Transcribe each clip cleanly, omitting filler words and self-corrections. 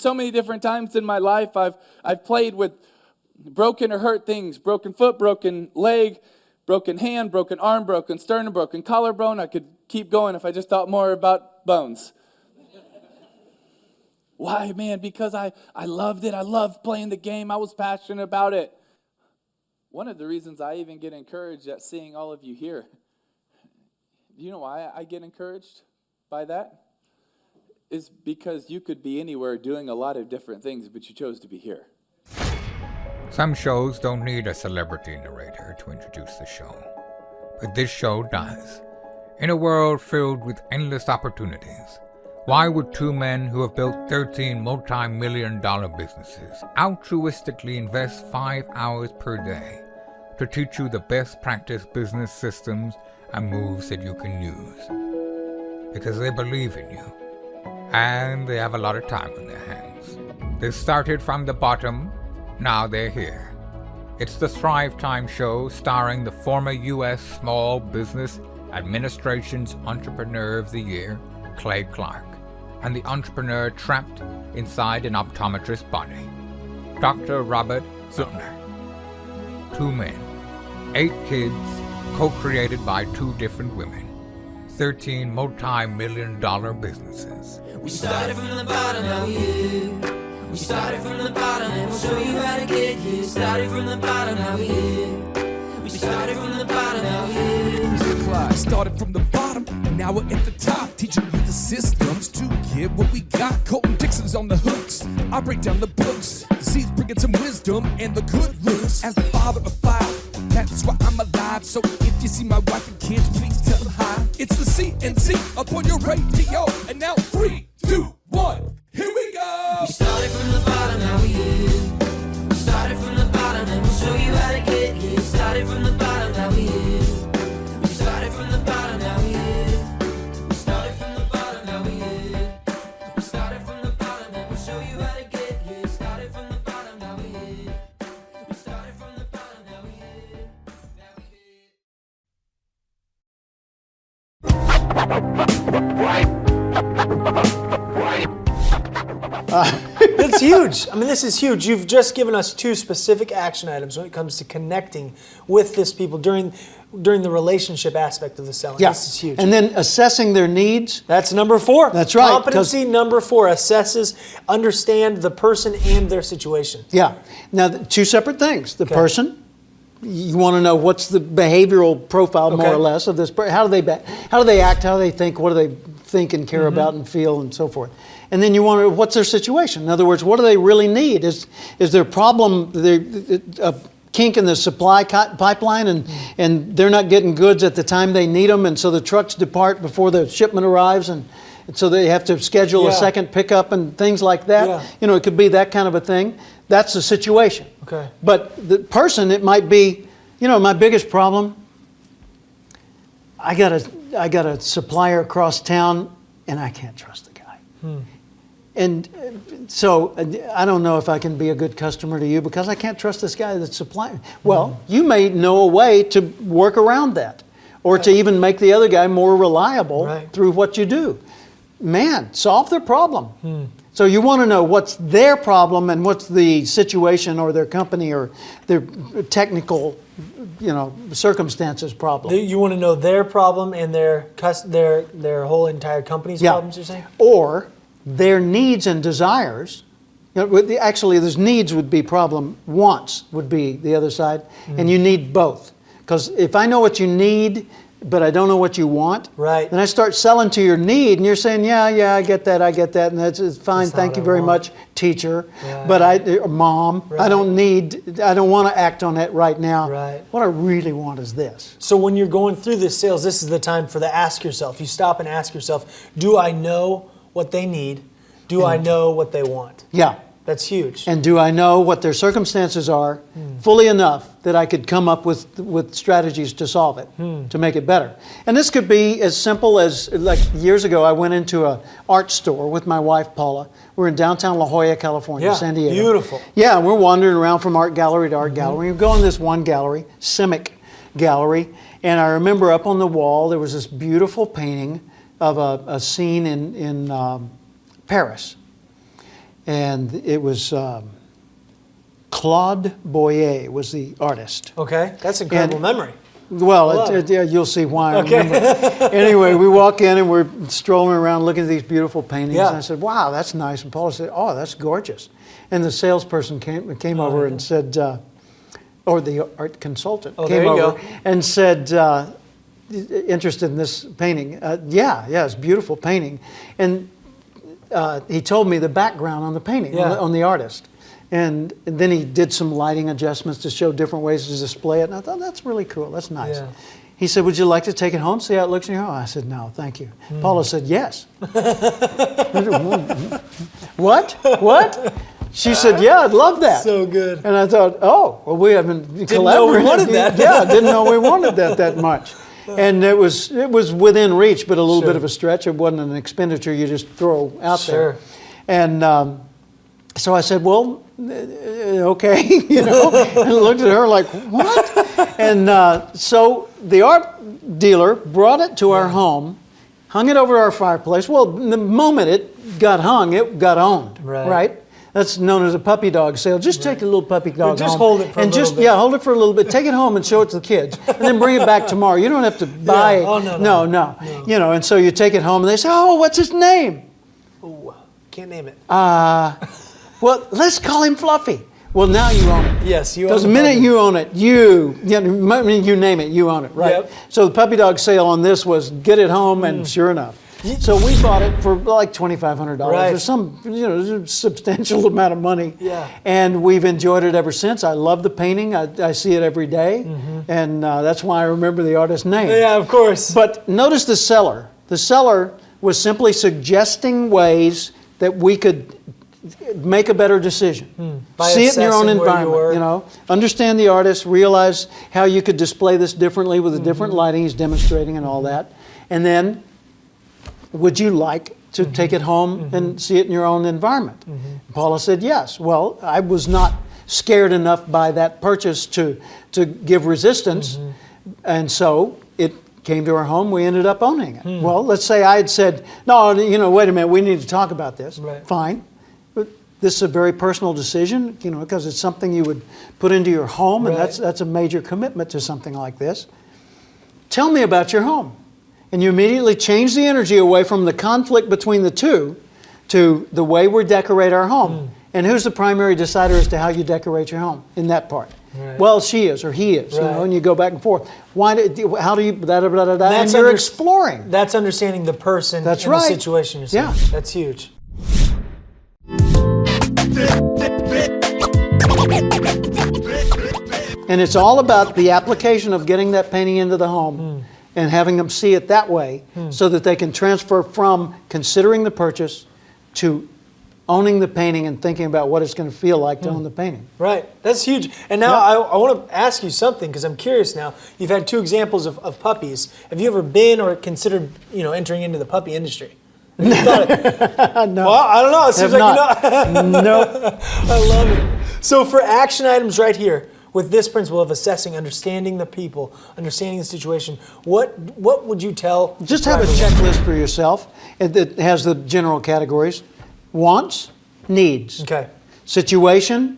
So many different times in my life, I've played with broken or hurt things, broken foot, broken leg, broken hand, broken arm, broken sternum, broken collarbone. I could keep going if I just thought more about bones. Why, man? Because I loved it. I loved playing the game. I was passionate about it. One of the reasons I even get encouraged at seeing all of you here, do you know why I get encouraged by that? Is because you could be anywhere doing a lot of different things, but you chose to be here. Some shows don't need a celebrity narrator to introduce the show, but this show does. In a world filled with endless opportunities, why would two men who have built 13 multi-million-dollar businesses altruistically invest 5 hours per day to teach you the best practice business systems and moves that you can use? Because they believe in you. And they have a lot of time on their hands. They started from the bottom, now they're here. It's the Thrivetime show starring the former U.S. Small Business Administration's Entrepreneur of the Year, Clay Clark, and the entrepreneur trapped inside an optometrist's body, Dr. Robert Zuttner. 2 men, 8 kids, co-created by 2 different women, 13 multi-million-dollar businesses. We started from the bottom, now we here. We started from the bottom, and we'll show you how to get here. Started from the bottom, now we here. We started from the bottom, now we here. Mr. Clyde started from the bottom, and now we're at the top, teaching you the systems to get what we got. Colton Dixon's on the hooks, I break down the books. Z's bringing some wisdom and the good looks. As the father of 5, that's why I'm alive. So if you see my wife and kids, please tell them hi. It's the CNC up on your radio, and now 3, 2, 1, here we go. We started from the bottom, now we here. We started from the bottom, and we'll show you how to get here. Started from the bottom, now we here. We started from the bottom, now we here. We started from the bottom, now we here. We started from the bottom, and we'll show you how to get here. Started from the bottom, now we here. We started from the bottom, now we here. Now we It's huge. I mean, this is huge. You've just given us 2 specific action items when it comes to connecting with this people during the relationship aspect of the selling. Yeah. This is huge. And then assessing their needs. That's number 4. That's right. Competency number 4 assesses, understand the person and their situation. Yeah. Now, 2 separate things. The Okay. person, you want to know what's the behavioral profile, more Okay. or less, of this person. How do they act? How do they think? What do they think and care about and feel and so forth? And then you want to, what's their situation? In other words, what do they really need? Is their problem a kink in the supply pipeline, and they're not getting goods at the time they need them, and so the trucks depart before the shipment arrives, and so they have to schedule a second pickup and things like that? Yeah. You know, it could be that kind of a thing. That's the situation. Okay. But the person, it might be, you know, my biggest problem, I got a supplier across town, and I can't trust the guy. And so I don't know if I can be a good customer to you because I can't trust this guy that's supplying. Well, you may know a way to work around that, or to even make the other guy more reliable through what you do. Man, solve their problem. So you want to know what's their problem and what's the situation or their company or their technical, you know, circumstances problem. You want to know their problem and their whole entire company's problems, you're saying? Or their needs and desires. You know, actually, those needs would be problem, wants would be the other side, and you need both. Because if I know what you need, but I don't know what you want, then I start selling to your need, and you're saying, yeah, I get that, and that's fine, thank you very much, teacher, but mom, I don't want to act on that right now. What I really want is this. So when you're going through this sales, this is the time for the ask yourself. You stop and ask yourself, do I know what they need? Do I know what they want? Yeah. That's huge. And do I know what their circumstances are fully enough that I could come up with strategies to solve it, to make it better? And this could be as simple as, like years ago, I went into an art store with my wife, Paula. We're in downtown La Jolla, California, San Diego. Beautiful. Yeah, we're wandering around from art gallery to art gallery. We go in this one gallery, Simic Gallery, and I remember up on the wall there was this beautiful painting of a scene in Paris. and it was Claude Boyer was the artist. Okay, that's incredible And- memory. Well, love it. yeah, you'll see why. I Okay. remember. Anyway, we walk in and we're strolling around looking at these beautiful paintings. Yeah. And I said, "Wow, that's nice." And Paula said, "Oh, that's gorgeous." And the salesperson came over and said, or the art consultant Oh, came there you over go. and said, interested in this painting. Yeah, it's a beautiful painting. And he told me the background on the painting, Yeah. on the artist. And then he did some lighting adjustments to show different ways to display it. And I thought, that's really cool. That's nice. Yeah. He said, would you like to take it home, see how it looks in your home? I said, no, thank you. Paula said, yes. What? She said, yeah, I'd love that. So good. And I thought, oh, well, we haven't Didn't know we collaborated. wanted that. Yeah, didn't know we wanted that much. And it was within reach, but a little Sure. bit of a stretch. It wasn't an expenditure you just throw out Sure. there. And so I said, well, okay, you know, and looked at her like, what? And so the art dealer brought it to our home, hung it over our fireplace. Well, the moment it got hung, it got owned, Right. That's known as a puppy dog sale. Just take a little puppy dog just home hold it for a and little just bit. yeah, hold it for a little bit. Take it home and show it to the kids, and then bring it back tomorrow. You don't have to buy. Oh, no. no. You know, and so you take it home, and they say, "Oh, what's his name?" Ooh, can't name it. Well, let's call him Fluffy. Well, now you own it. Yes, you own Because the the minute puppy. you own it, you name it, you own it, right? Yep. So the puppy dog sale on this was get it home, and sure enough. So we bought it for like $2,500 Right. or some, substantial amount of money. Yeah. And we've enjoyed it ever since. I love the painting. I see it every day, and that's why I remember the artist's name. Yeah, of course. But notice the seller. The seller was simply suggesting ways that we could make a better decision. By See it in your own assessing where you environment, were. Understand the artist, realize how you could display this differently with a different lighting he's demonstrating and all that. And then, would you like to take it home and see it in your own environment? Paula said yes. Well, I was not scared enough by that purchase to give resistance. And so it came to our home, we ended up owning it. Well, let's say I had said, no, wait a minute, we need to talk about this. Right. Fine. But this is a very personal decision, because it's something you would put into your home, and Right. that's a major commitment to something like this. Tell me about your home. And you immediately change the energy away from the conflict between the two to the way we decorate our home. And who's the primary decider as to how you decorate your home in that part? Right. Well, she is or he is, Right. and you go back and forth. How do you, and That's you're under- exploring. That's understanding the person That's and right. the situation you're saying. Yeah. That's huge. And it's all about the application of getting that painting into the home and having them see it that way so that they can transfer from considering the purchase to owning the painting and thinking about what it's going to feel like to own the painting. Right. That's huge. And now I want to ask you something because I'm curious now. You've had two examples of puppies. Have you ever been or considered, entering into the puppy industry? Have you thought it? No. Well, I don't know. It seems Have like not. Nope. I love it. So for action items right here, with this principle of assessing, understanding the people, understanding the situation, what would you tell? Just have a checklist for yourself that has the general categories: wants, needs, Okay. situation,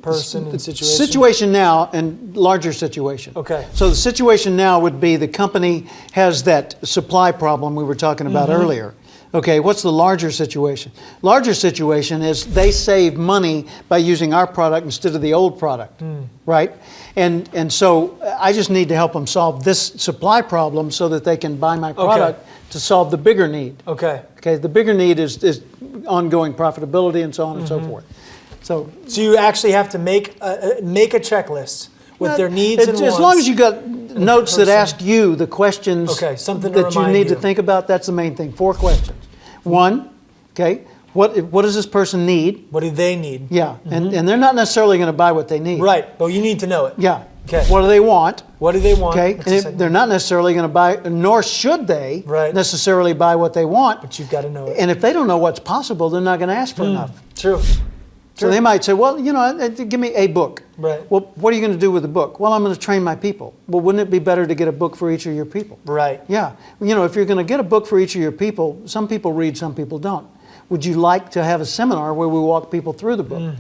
Person and situation. Situation now and larger situation. Okay. So the situation now would be the company has that supply problem we were talking about earlier. Okay, what's the larger situation? Larger situation is they save money by using our product instead of the old product, right? And so I just need to help them solve this supply problem so that they can buy my product to solve the bigger need. Okay. Okay, the bigger need is ongoing profitability and so on and so forth. So So you actually have to make a checklist with their needs and wants. as long as you got notes that person. ask you the questions Okay, something to that you remind need to you. think about, that's the main thing. 4 questions. 1, okay, what does this person need? What do they need? Yeah, and they're not necessarily going to buy what they need. Right, but you need to know it. Yeah. Okay. What do they want? What do they want? Okay, What's and the if second? they're not necessarily going to buy, nor should they Right. necessarily buy what they want. But you've got to know it. And if they don't know what's possible, they're not going to ask for enough. True. So they might say, well, give me a book. Right. Well, what are you going to do with the book? Well, I'm going to train my people. Well, wouldn't it be better to get a book for each of your people? Right. Yeah. If you're going to get a book for each of your people, some people read, some people don't. would you like to have a seminar where we walk people through the book?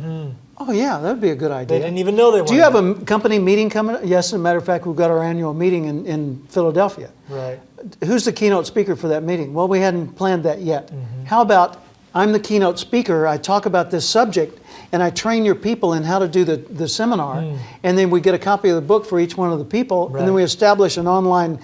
Oh yeah, that would be a good idea. They didn't even know they wanted Do you have a company meeting coming up? Yes, as a matter of fact, we've got our annual meeting in Philadelphia. Right. Who's the keynote speaker for that meeting? Well, we hadn't planned that yet. How about I'm the keynote speaker, I talk about this subject, and I train your people in how to do the seminar, and then we get a copy of the book for each one of the people, and then we establish an online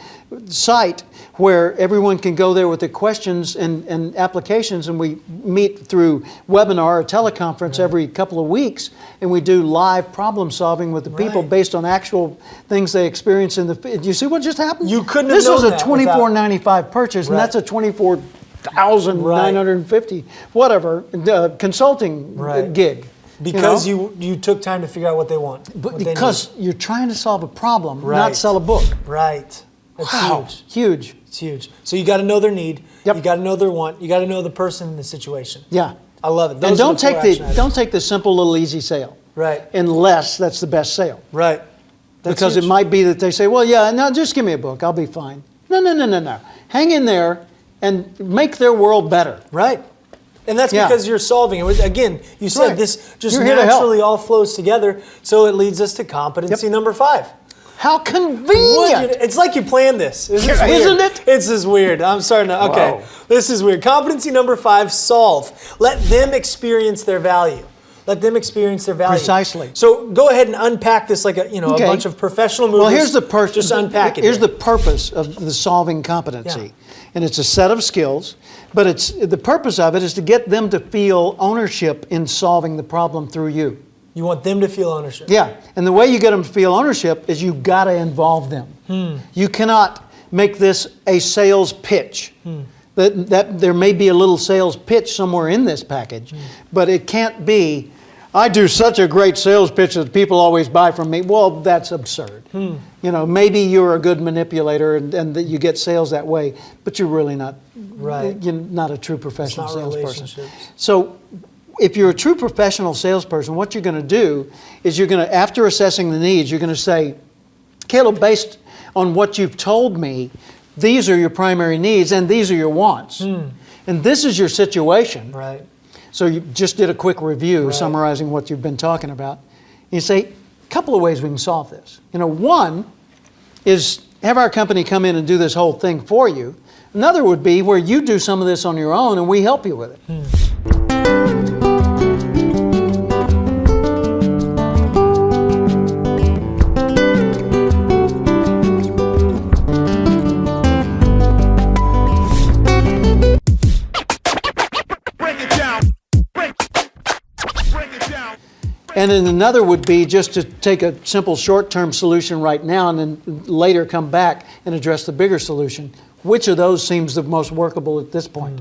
site where everyone can go there with their questions and applications, and we meet through webinar or teleconference every couple of weeks, and we do live problem solving with the people based on actual things they experience in the field. You see what just happened? You couldn't have This was known a that $24.95 purchase, and that's a $24,950 whatever consulting gig. Because you took time to figure out what they want. But what they because need. you're trying to solve a problem, Right. not sell a book. Right. That's huge. Huge. It's huge. So you got to know their need. Yep. You got to know their want. You got to know the person in the situation. Yeah. I love it. Those And are don't the four action items. don't take the simple little easy sale. Right. Unless that's the best sale. Right. That's Because huge. it might be that they say, well, yeah, no, just give me a book. I'll be fine. No. Hang in there and make their world better. Right. And that's Yeah. because you're solving it. Again, you said right. this just You're here to help. naturally all flows together. So it leads us to competency number 5. How convenient. It's like you planned this. Isn't it? It's just weird. I'm starting to, okay. Whoa. This is weird. Competency number 5, solve. Let them experience their value. Let them experience their value. Precisely. So go ahead and unpack this like a bunch of professional movers. Well, here's the purpose. Just unpack it. Here's here. the purpose of the solving competency, Yeah. and it's a set of skills. But it's the purpose of it is to get them to feel ownership in solving the problem through you. You want them to feel ownership. Yeah, and the way you get them to feel ownership is you got to involve them. You cannot make this a sales pitch. That there may be a little sales pitch somewhere in this package, but it can't be, I do such a great sales pitch that people always buy from me. Well, that's absurd. You know, maybe you're a good manipulator and that you get sales that way, but you're really not. Right. You're not a true professional not salesperson. relationships. So, if you're a true professional salesperson, what you're going to do is you're going to, after assessing the needs, you're going to say, Caleb, based on what you've told me, these are your primary needs and these are your wants. And this is your situation. Right. So you just did a quick review summarizing what you've been talking about. You say, a couple of ways we can solve this. You know, one is have our company come in and do this whole thing for you. Another would be where you do some of this on your own and we help you with it. And then another would be just to take a simple short-term solution right now and then later come back and address the bigger solution. Which of those seems the most workable at this point?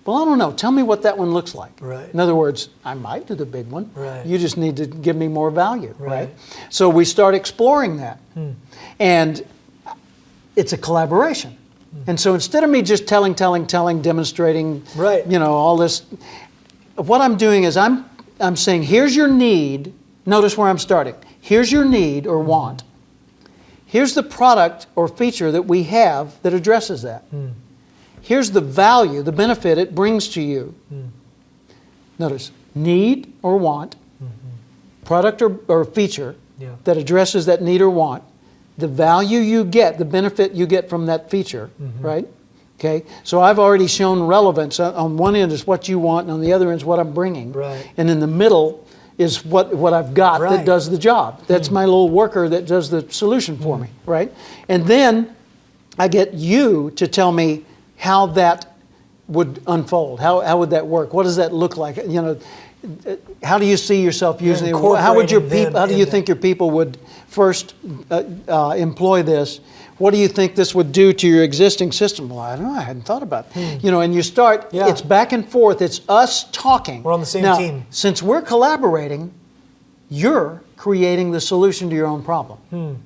Well, I don't know. Tell me what that one looks like. Right. In other words, I might do the big one. Right. You just need to give me more value, right? Right. So we start exploring that. And it's a collaboration. And so instead of me just telling, demonstrating, Right. you know, all this, what I'm doing is I'm saying, here's your need. Notice where I'm starting. Here's your need or want. Here's the product or feature that we have that addresses that. Here's the value, the benefit it brings to you. Notice, need or want, product or feature that addresses that need or want, the value you get, the benefit you get from that feature, right? Okay, so I've already shown relevance. On one end is what you want, and on the other end is what I'm bringing. Right. And in the middle is what I've got Right. that does the job. That's my little worker that does the solution for me, right? And then I get you to tell me how that would unfold. How would that work? What does that look like? You know, how do you see yourself using it? How would your incorporating people? How do them you in think your people would first employ this? What do you think this would do to your existing system? Well, I don't know. I hadn't thought about it. You know, and you start. Yeah. It's back and forth. It's us talking. We're on the same now, team. Since we're collaborating, you're creating the solution to your own problem.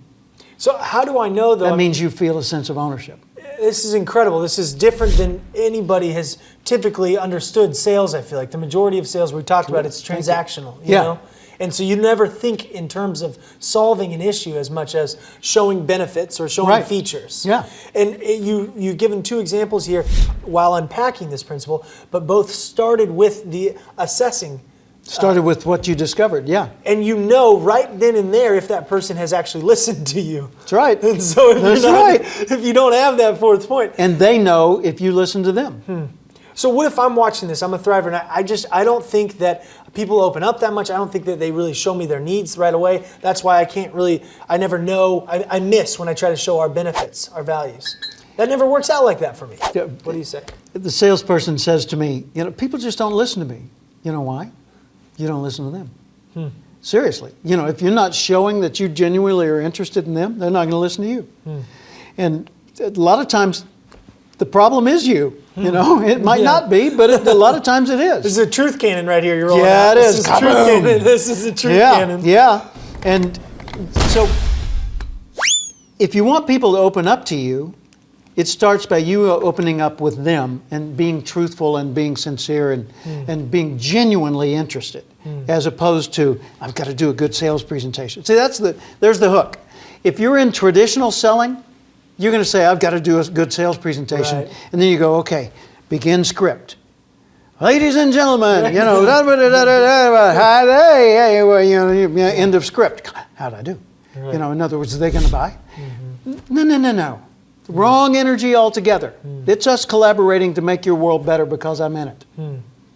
So how do I know, though? That means you feel a sense of ownership. This is incredible. This is different than anybody has typically understood sales, I feel like. The majority of sales we talked about, it's transactional. You Yeah. know? And so you never think in terms of solving an issue as much as showing benefits or showing Right. features. Yeah. And you've given two examples here while unpacking this principle, but both started with the assessing. Started with what you discovered, yeah. And you know right then and there if that person has actually listened to you. That's right. And so That's if you don't have that fourth point. And they know if you listen to them. So what if I'm watching this, I'm a Thriver, and I don't think that people open up that much. I don't think that they really show me their needs right away. That's why I never know, I miss when I try to show our benefits, our values. That never works out like that for me. Yeah. What do you say? The salesperson says to me, people just don't listen to me. You know why? You don't listen to them. Seriously. If you're not showing that you genuinely are interested in them, they're not going to listen to you. And a lot of times, the problem is you. It might not be, but a lot of times it is. This is a truth cannon right here. You're rolling Yeah, out. it This is. truth Kaboom. cannon. This is a truth Yeah, cannon. yeah. And so if you want people to open up to you, it starts by you opening up with them and being truthful and being sincere and being genuinely interested, as opposed to, I've got to do a good sales presentation. See, there's the hook. If you're in traditional selling, you're going to say, I've got to do a good sales presentation. Right. And then you go, okay, begin script. Ladies and gentlemen, hi, hey, end of script. How'd I do? Right. In other words, are they going to buy? No. Wrong energy altogether. It's us collaborating to make your world better because I'm in it.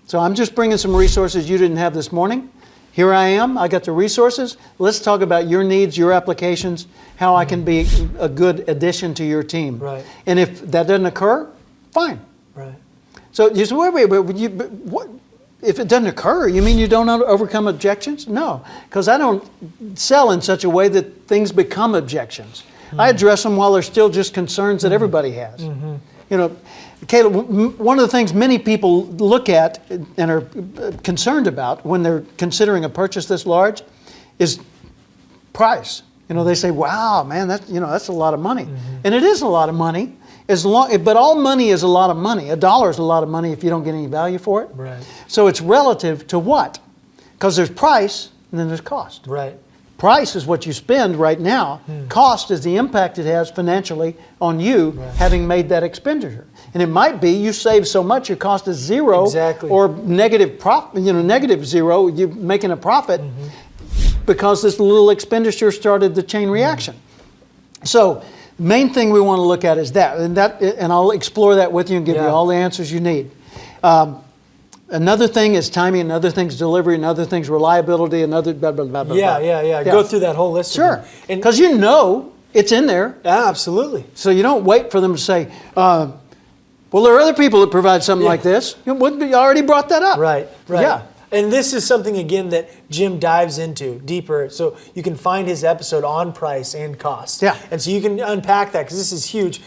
So I'm just bringing some resources you didn't have this morning. Here I am. I got the resources. Let's talk about your needs, your applications, how I can be a good addition to your team. Right. And if that doesn't occur, fine. Right. So you say, wait, but what? If it doesn't occur, you mean you don't overcome objections? No, because I don't sell in such a way that things become objections. I address them while they're still just concerns that everybody has. Caleb, one of the things many people look at and are concerned about when they're considering a purchase this large is price. They say, "Wow, man, that's a lot of money," and it is a lot of money. But all money is a lot of money. $1 is a lot of money if you don't get any value for it. Right. So it's relative to what? Because there's price and then there's cost. Right. Price is what you spend right now. Cost is the impact it has financially on you having made that expenditure. And it might be you save so much your cost is zero, Exactly. or negative negative zero. You're making a profit because this little expenditure started the chain reaction. So the main thing we want to look at is that, and I'll explore that with you and give you all the answers you need. Another thing is timing, another thing's delivery, another thing's reliability, another blah, blah, blah, blah, blah. Yeah. Go through that whole list. Sure, And because it's in there. yeah, absolutely. So you don't wait for them to say, well, there are other people that provide something like this. You already brought that up. Right. Yeah. And this is something, again, that Jim dives into deeper. So you can find his episode on price and cost. Yeah. And so you can unpack that because this is huge.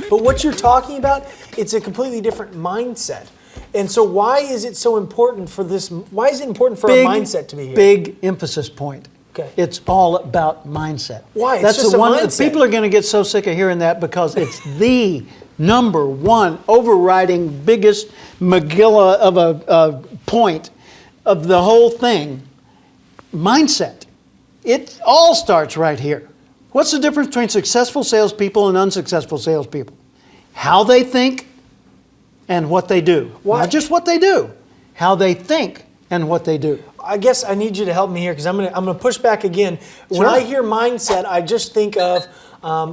But what you're talking about, it's a completely different mindset. And so why is it so important for this? Why is it important for our mindset to be here? Big emphasis point. Okay. It's all about mindset. Why? It's That's just the a one. mindset. People are going to get so sick of hearing that because it's the number one overriding biggest megillah of a point of the whole thing. Mindset. It all starts right here. What's the difference between successful salespeople and unsuccessful salespeople? How they think and what they do. Why? Not just what they do. How they think and what they do. I guess I need you to help me here because I'm gonna push back again. When Sure. I hear mindset, I just think of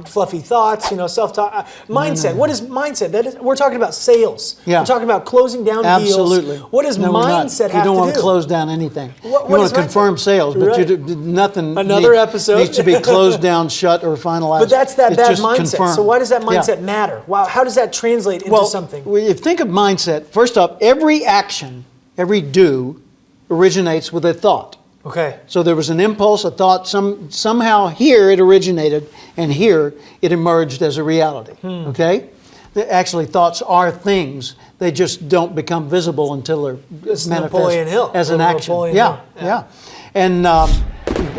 fluffy thoughts, self-talk. Mindset. What is mindset? We're talking about sales. Yeah. We're talking about closing down Absolutely. deals. What does No, we're not. mindset have to do? You don't want to close down anything. What you want is to confirm mindset? sales, but Right. nothing Another episode. needs to be closed down, shut, or finalized. But that's that It's bad just mindset. confirmed. So why does that Yeah. mindset matter? Wow, how does that translate into something? Well, if you think of mindset, first off, every action, every do, originates with a thought. Okay. So there was an impulse, a thought, somehow here it originated, and here it emerged as a reality, okay? Actually, thoughts are things. They just don't become visible until they're It's manifest Napoleon Hill. as an action. Napoleon Yeah, Hill. yeah. And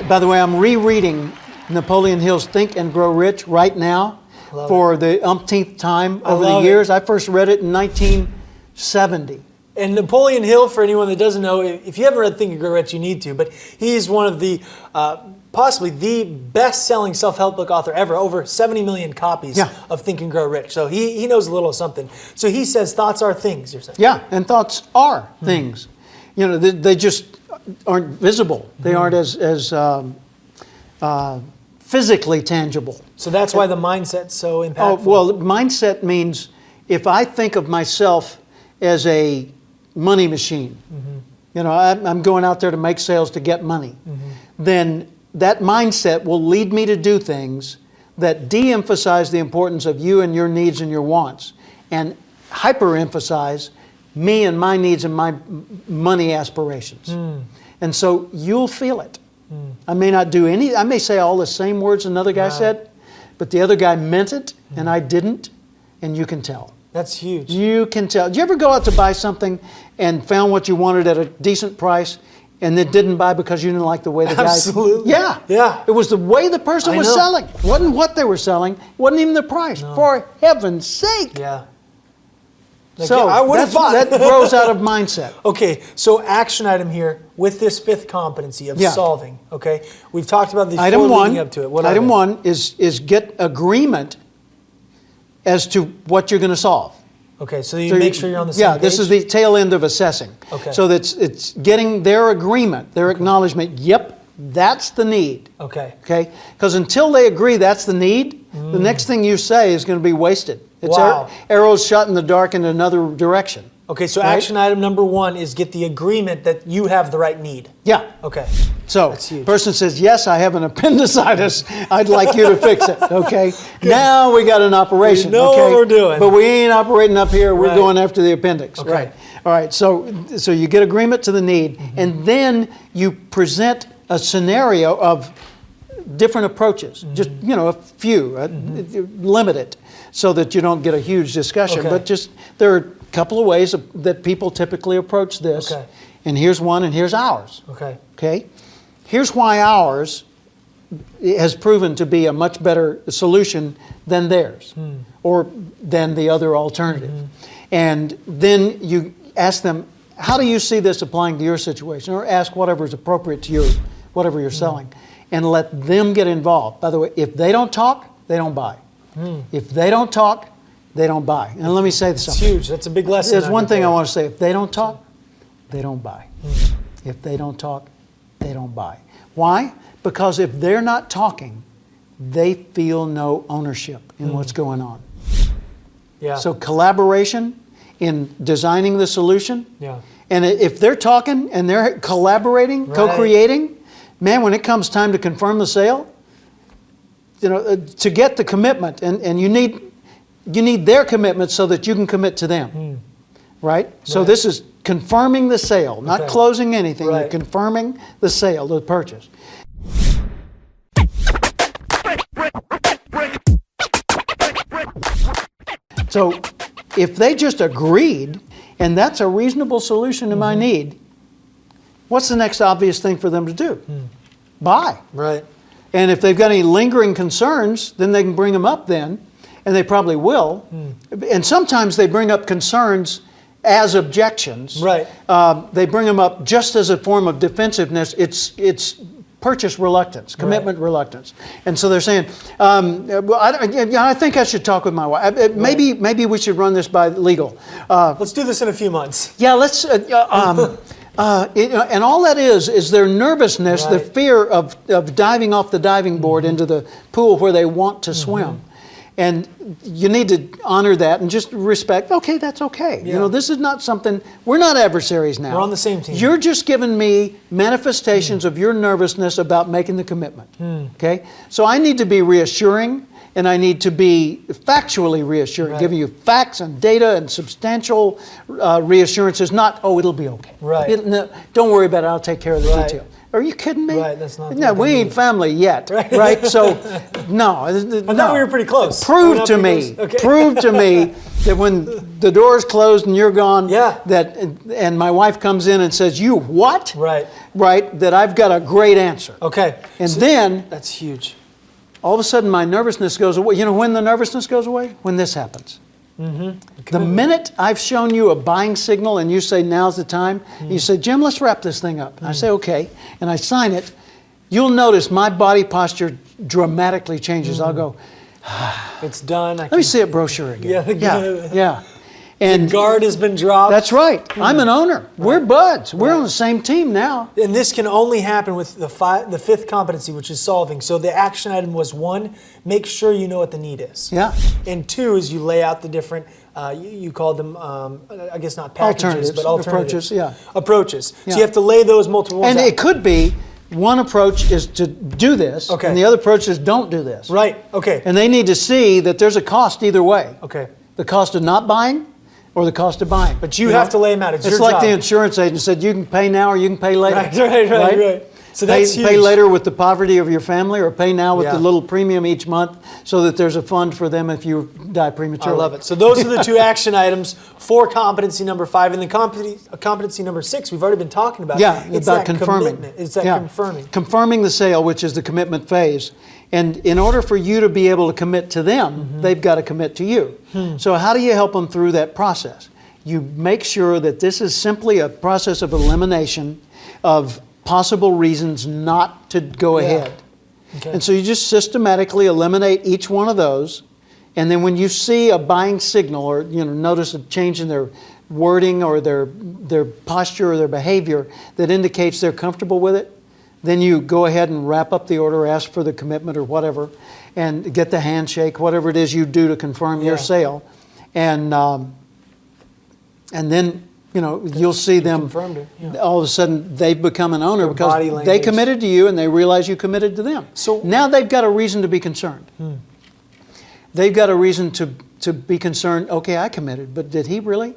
by the way, I'm rereading Napoleon Hill's Think and Grow Rich right now Love for the umpteenth time over the love it. years. I first read it in 70. And Napoleon Hill, for anyone that doesn't know, if you haven't read Think and Grow Rich, you need to. But he's one of the, possibly the best-selling self-help book author ever. Over 70 million copies of Think and Grow Rich. So he knows a little of something. So he says thoughts are things, you're saying? Yeah, and thoughts are things. You know, they just aren't visible. They aren't as physically tangible. So that's why the mindset's so impactful. Oh, well, mindset means if I think of myself as a money machine, you know, I'm going out there to make sales to get money, then that mindset will lead me to do things that de-emphasize the importance of you and your needs and your wants, and hyper-emphasize me and my needs and my money aspirations. And so you'll feel it. I may not do any, I may say all the same words another guy said, but the other guy meant it and I didn't, and you can tell. That's huge. You can tell. Did you ever go out to buy something and found what you wanted at a decent price and then didn't buy because you didn't like the way the guy... Absolutely. Yeah. Yeah. It was the way the person was selling. It wasn't what they were selling. It wasn't even the price. For heaven's sake. Yeah. Like, So I would have bought. that grows out of mindset. Okay, so action item here with this fifth competency of solving. Okay, we've talked about the Item four one, leading up to it. What are item they? one is get agreement as to what you're going to solve. Okay, so you make sure you're on the same Yeah, page. this is the tail end of assessing. Okay. So it's getting their agreement, their acknowledgement, yep, that's the need. Okay. Okay? Because until they agree that's the need, the next thing you say is going to be wasted. It's Wow. arrows shot in the dark in another direction. Okay, so Right? action item number one is get the agreement that you have the right need. Yeah. Okay. So, That's huge. person says, yes, I have an appendicitis. I'd like you to fix it. Okay. Now we got an operation. We know okay? what we're doing. But we ain't operating up here. We're Right. going after the appendix. Okay. Right. All right. So you get agreement to the need, and then you present a scenario of different approaches. Just, you know, a few, limit it so that you don't get a huge discussion. Okay. But just, there are a couple of ways that people typically approach this. Okay. And here's one, and here's ours. Okay. Okay? Here's why ours has proven to be a much better solution than theirs or than the other alternative. And then you ask them, how do you see this applying to your situation? Or ask whatever is appropriate to whatever you're selling. And let them get involved. By the way, if they don't talk, they don't buy. If they don't talk, they don't buy. And let me say It's something. huge. That's a big lesson. There's out one thing there. I want to say. If they don't talk, they don't buy. If they don't talk, they don't buy. Why? Because if they're not talking, they feel no ownership in what's going on. Yeah. So collaboration in designing the solution. Yeah. And if they're talking and they're collaborating, Right. co-creating, man, when it comes time to confirm the sale, you know, to get the commitment, and you need their commitment so that you can commit to them. Right? So Right. this is confirming the sale, not Okay. closing anything. You're Right. confirming the sale, the purchase. So if they just agreed, and that's a reasonable solution to my need, what's the next obvious thing for them to do? Buy. Right. And if they've got any lingering concerns, then they can bring them up then, and they probably will. And sometimes they bring up concerns as objections. Right. They bring them up just as a form of defensiveness. It's purchase reluctance, commitment reluctance. And so they're saying, well, I think I should talk with my wife. Maybe we should run this by legal. Let's do this in a few months. Yeah, let's. And all that is their nervousness, the Right. fear of diving off the diving board into the pool where they want to swim. And you need to honor that and just respect, okay, that's okay. Yeah. You know, this is not something, we're not adversaries now. We're on the same team. You're just giving me manifestations of your nervousness about making the commitment. Okay? So I need to be reassuring, and I need to be factually reassuring, Right. giving you facts and data and substantial reassurances, not, oh, it'll be okay. Right. No, don't worry about it, I'll take care of the Right. detail. Are you kidding me? Right, that's not No, what we they ain't need. family yet, Right. right? So, no. I thought we were pretty close. We're Prove not to pretty me, close? Okay. prove to me that when the door's closed and you're gone, Yeah. and my wife comes in and says, you what? Right. Right, that I've got a great answer. Okay. And So then, that's huge. all of a sudden, my nervousness goes away. You know when the nervousness goes away? When this happens. The minute I've shown you a buying signal and you say, now's the time, you say, Jim, let's wrap this thing up. And I say, okay, and I sign it, you'll notice my body posture dramatically changes. I'll go, It's done. let me see a brochure again. Yeah. And Guard has been dropped. that's right. I'm an owner. We're buds. We're on the same team now. And this can only happen with the fifth competency, which is solving. So the action item was 1, make sure you know what the need is. Yeah. And 2 is you lay out the different, you called them, I guess not packages, Alternatives, but alternatives. approaches, yeah. Approaches. Yeah. So you have to lay those multiple ones And out. it could be one approach is to do this, Okay. and the other approach is don't do this. Right, okay. And they need to see that there's a cost either way. Okay. The cost of not buying or the cost of buying. But you have to lay them out. It's your like job. the insurance agent said, you can pay now or you can pay later. Right. So that's huge. Pay later with the poverty of your family, or pay now with Yeah. the little premium each month, so that there's a fund for them if you die I prematurely. love it. So those are the 2 action items for competency number 5. And then competency number 6, we've already been talking about. Yeah, It's about that confirming. commitment. It's that Yeah. confirming. Confirming the sale, which is the commitment phase. And in order for you to be able to commit to them, they've got to commit to you. So how do you help them through that process? You make sure that this is simply a process of elimination of possible reasons not to go ahead. Okay. And so you just systematically eliminate each one of those. And then when you see a buying signal, or notice a change in their wording or their posture or their behavior that indicates they're comfortable with it, then you go ahead and wrap up the order, ask for the commitment or whatever, and get the handshake, whatever it is you do to confirm your sale. And then you'll see them confirmed it, yeah. all of a sudden they've become an owner Their because body they language. committed to you and they realize you committed to them. So- now they've got a reason to be concerned. They've got a reason to be concerned, okay, I committed, but did he really?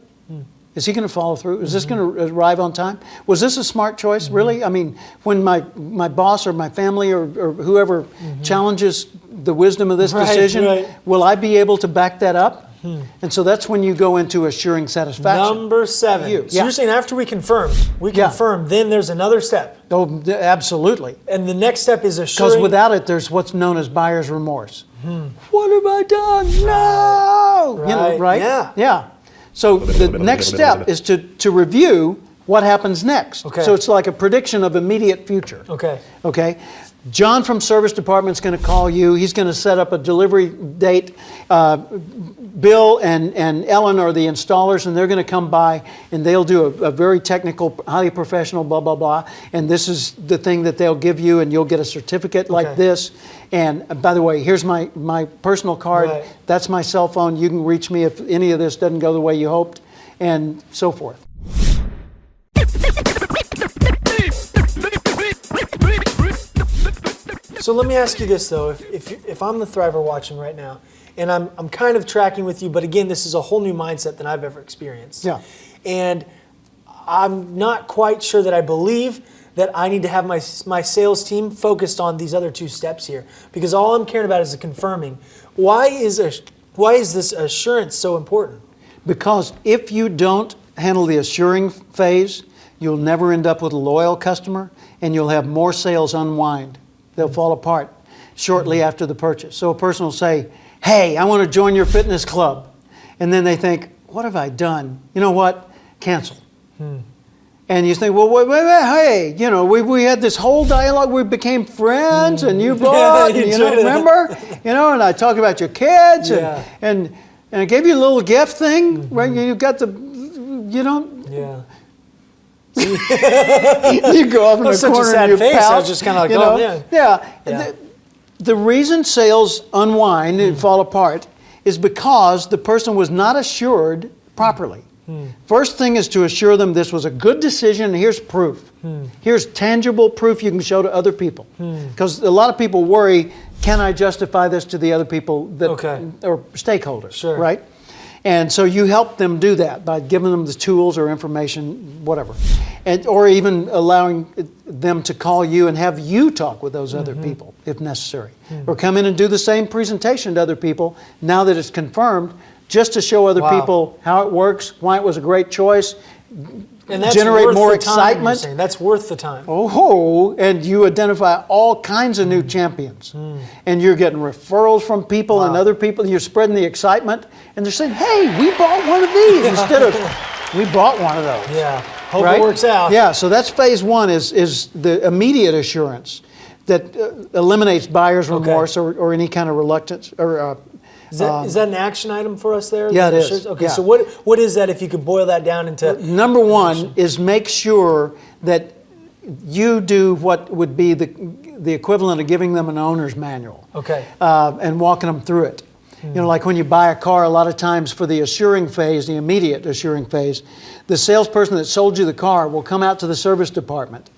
Is he going to follow through? Is this going to arrive on time? Was this a smart choice, really? I mean, when my boss or my family or whoever challenges the wisdom of this decision, will I be able to back that up? And so that's when you go into assuring satisfaction. Number 7. You. So Yeah. you're saying after we confirm, Yeah. then there's another step. Oh, absolutely. And the next step is Because assuring. without it, there's what's known as buyer's remorse. What have I done? No! Right. Right? Yeah. Yeah. So the next step is to review what happens next. Okay. So it's like a prediction of immediate future. Okay. Okay. John from service department's going to call you. He's going to set up a delivery date. Bill and Ellen are the installers, and they're going to come by, and they'll do a very technical, highly professional, blah, blah, blah. And this is the thing that they'll give you, and you'll get a certificate like Okay. this. And by the way, here's my personal card. Right. That's my cell phone. You can reach me if any of this doesn't go the way you hoped, and so forth. So let me ask you this though: if I'm the Thriver watching right now, and I'm kind of tracking with you, but again, this is a whole new mindset than I've ever experienced. Yeah. And I'm not quite sure that I believe that I need to have my sales team focused on these other 2 steps here, because all I'm caring about is the confirming. Why is this assurance so important? Because if you don't handle the assuring phase, you'll never end up with a loyal customer, and you'll have more sales unwind. They'll fall apart shortly after the purchase. So a person will say, hey, I want to join your fitness club. And then they think, what have I done? You know what? Cancel. And you think, well, wait, hey, we had this whole dialogue. We became friends, and you bought, and, remember? And I talked about your kids, and I gave you a little gift thing, right? You got the, Yeah. you go off in the Such a corner sad and you face. I pout, was just kind of like, oh, man. Yeah. Yeah. The reason sales unwind and fall apart is because the person was not assured properly. First thing is to assure them this was a good decision, and here's proof. Here's tangible proof you can show to other people. Because a lot of people worry, can I justify this to the other people that or stakeholders, Sure. right? And so you help them do that by giving them the tools or information, whatever. Or even allowing them to call you and have you talk with those other people if necessary. Or come in and do the same presentation to other people now that it's confirmed, just to show other people how it works, why it was a great choice, And that's generate worth more the time, you're excitement. saying. That's worth the time. Oh, and you identify all kinds of new champions. And you're getting referrals from people and other people. You're spreading the excitement. And they're saying, hey, we bought one of these instead of, we bought one of those. Yeah. Hope Right? it works out. Yeah, so that's phase one is the immediate assurance that eliminates buyer's remorse or any kind of reluctance. Or Is that an action item for us there? Yeah, it is. Okay, Yeah. so what is that if you could boil that down into... Number one is make sure that you do what would be the equivalent of giving them an owner's manual. Okay. And walking them through it. You know, like when you buy a car, a lot of times for the assuring phase, the immediate assuring phase, the salesperson that sold you the car will come out to the service department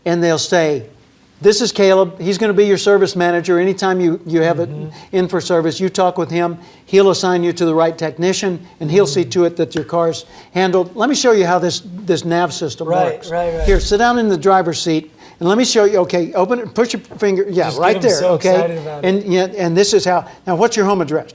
and they'll say, this is Caleb. He's going to be your service manager. Anytime you have it in for service, you talk with him. He'll assign you to the right technician, and he'll see to it that your car's handled. Let me show you how this nav system works. Right. Here, sit down in the driver's seat, and let me show you. Okay, open it. Push your finger. Yeah, Just right get 'em there. so Okay, excited about it. and this is how. Now, what's your home address?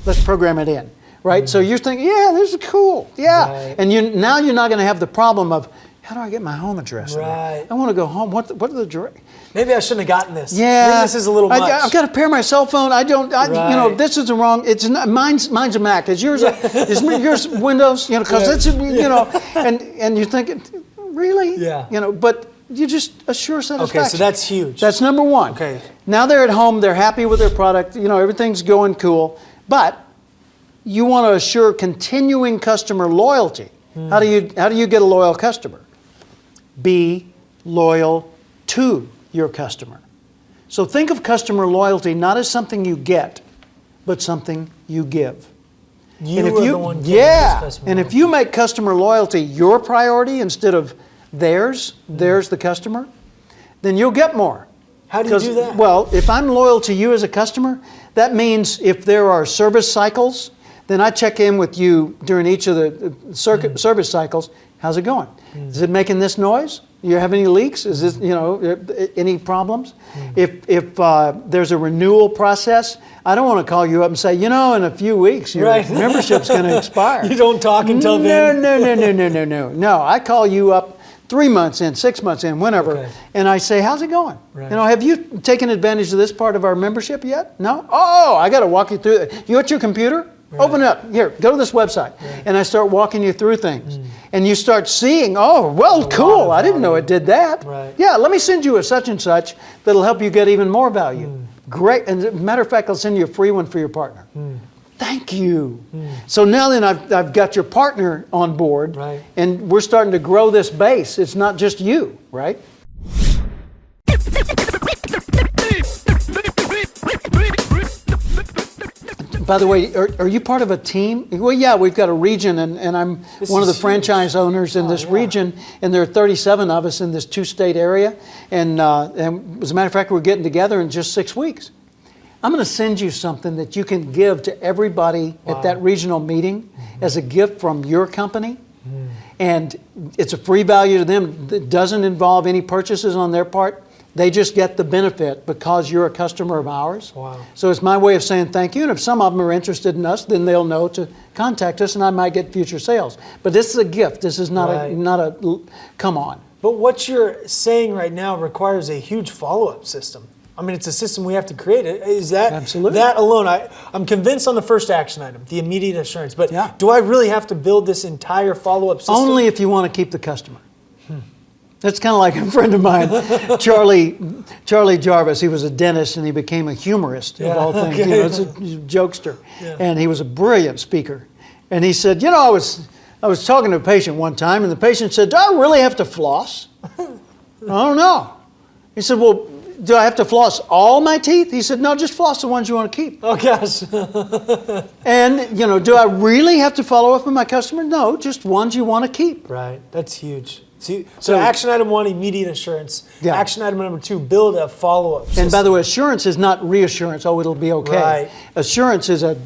Let's program it in. Right. So you're thinking, yeah, this is cool. Yeah, Right. and now you're not going to have the problem of, how do I get my home address? in there? Right. I want to go home. What are the direct? Maybe I shouldn't have gotten this. Yeah, Maybe this is a little much. I've got to pair my cell phone. You know, Right. this is the wrong. It's not, mine's a Mac. Is yours? Is yours Windows? You know, because it's you know, and you're thinking, really? Yeah. You know, but you just assure satisfaction. Okay, so that's huge. That's number one. Okay. Now they're at home. They're happy with their product. You know, everything's going cool. But you want to assure continuing customer loyalty. How do you get a loyal customer? Be loyal to your customer. So think of customer loyalty not as something you get, but something you give. You And if are you, the one giving yeah, this customer and if loyalty. you make customer loyalty your priority instead of theirs, the customer, then you'll get more. How do you do that? Well, if I'm loyal to you as a customer, that means if there are service cycles, then I check in with you during each of the service cycles. How's it going? Is it making this noise? You have any leaks? Is this, any problems? If there's a renewal process, I don't want to call you up and say, in a few weeks your Right. membership's going to expire. You don't talk until then? No. No, I call you up 3 months in, 6 months in, whenever, Okay. and I say, how's it going? Right. Have you taken advantage of this part of our membership yet? No? Oh, I got to walk you through it. You at your computer? Right. Open it up. Here, go to this website. Right. And I start walking you through things. And you start seeing, cool, of I didn't know value. it did that. Right. Yeah, let me send you a such and such that'll help you get even more value. Great. And as a matter of fact, I'll send you a free one for your partner. Thank you. So now then I've got your partner on board. Right. And we're starting to grow this base. It's not just you, right? By the way, are you part of a team? Well, yeah, we've got a region, and I'm This one of the is huge. franchise owners in this yeah. region, and there are 37 of us in this 2-state area. And as a matter of fact, we're getting together in just 6 weeks. I'm going to send you something that you can give to everybody at that regional meeting as a gift from your company. And it's a free value to them. It doesn't involve any purchases on their part. They just get the benefit because you're a customer of ours. Wow. So it's my way of saying thank you. And if some of them are interested in us, then they'll know to contact us, and I might get future sales. But this is a gift. This is not a come on. But what you're saying right now requires a huge follow-up system. I mean, it's a system we have to create. Is that Absolutely. that alone? I'm convinced on the first action item, the immediate assurance. But Yeah. do I really have to build this entire follow-up system? Only if you want to keep the customer. That's kind of like a friend of mine, Charlie Jarvis. He was a dentist and he became a humorist of all things. okay. He's a jokester, and he was a brilliant speaker. And he said, I was talking to a patient one time, and the patient said, "Do I really have to floss?" I don't know. He said, "Well, do I have to floss all my teeth?" He said, "No, just floss the ones you want to keep." Oh gosh. And do I really have to follow up with my customer? No, just ones you want to keep. Right. That's huge. So action item 1, immediate assurance. Yeah. Action item number 2, build a follow-up system. And by the way, assurance is not reassurance. Oh, it'll be okay. Right. Assurance is a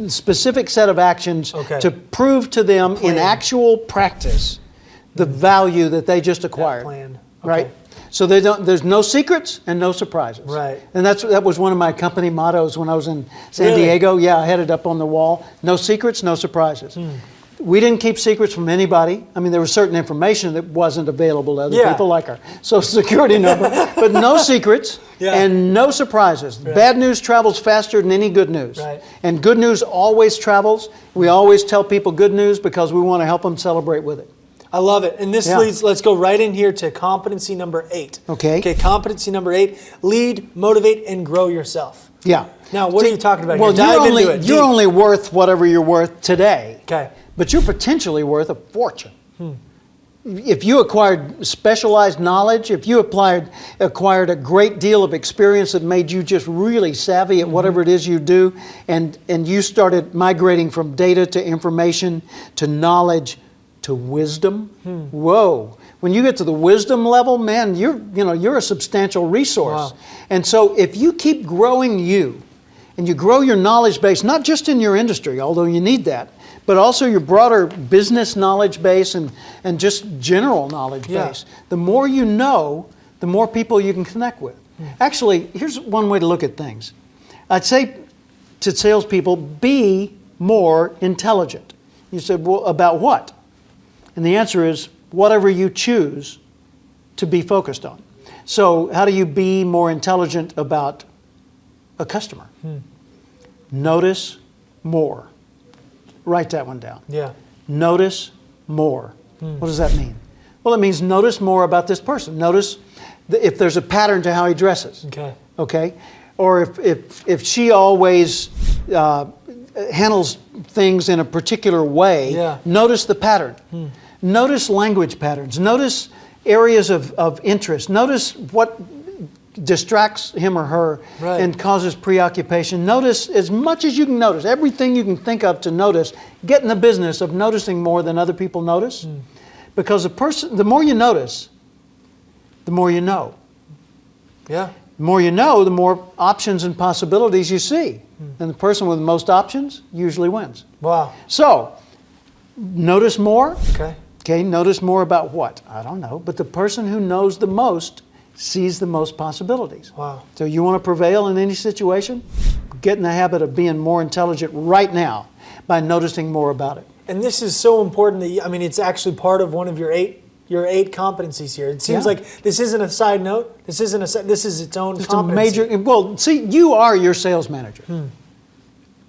specific set of actions Okay. to prove to them in Plan. actual practice the value that they just acquired. plan. Right. Okay. So there's no secrets and no surprises. Right. And that was one of my company mottos when I was in San Really? Diego. Yeah, I had it up on the wall. No secrets, no surprises. We didn't keep secrets from anybody. I mean, there was certain information that wasn't available to other Yeah. people, like our social security number, but no secrets and no surprises. Right. Bad news travels faster than any good news. Right. And good news always travels. We always tell people good news because we want to help them celebrate with it. I love it. And this leads, let's go right in here to competency number 8. Okay. Okay, competency number 8, lead, motivate, and grow yourself. Yeah. Now, what are you talking about Well, here? Dive into it. you're deep. only worth whatever you're worth today. Okay. But you're potentially worth a fortune. If you acquired specialized knowledge, if you acquired a great deal of experience that made you just really savvy at whatever it is you do, and you started migrating from data to information to knowledge to wisdom, whoa. When you get to the wisdom level, man, you're a substantial resource. Wow. And so if you keep growing you, and you grow your knowledge base, not just in your industry, although you need that, but also your broader business knowledge base and just general knowledge base. The more you know, the more people you can connect with. Actually, here's one way to look at things. I'd say to salespeople, be more intelligent. You said, well, about what? And the answer is whatever you choose to be focused on. So how do you be more intelligent about a customer? Notice more. Write that one down. Yeah. Notice more. What does that mean? Well, it means notice more about this person. Notice if there's a pattern to how he dresses. Okay. Okay? Or if she always handles things in a particular way, notice the pattern. Notice language patterns. Notice areas of interest. Notice what distracts him or her and causes preoccupation. Notice as much as you can notice, everything you can think of to notice. Get in the business of noticing more than other people notice. Because the more you notice, the more you know. Yeah. The more you know, the more options and possibilities you see. And the person with the most options usually wins. Wow. So, notice more. Okay. Okay, notice more about what? I don't know. But the person who knows the most sees the most possibilities. Wow. So you want to prevail in any situation? Get in the habit of being more intelligent right now by noticing more about it. And this is so important that it's actually part of one of your eight competencies here. It seems like this isn't a side note. This is its own Just competency. a major. Well, see, you are your sales manager.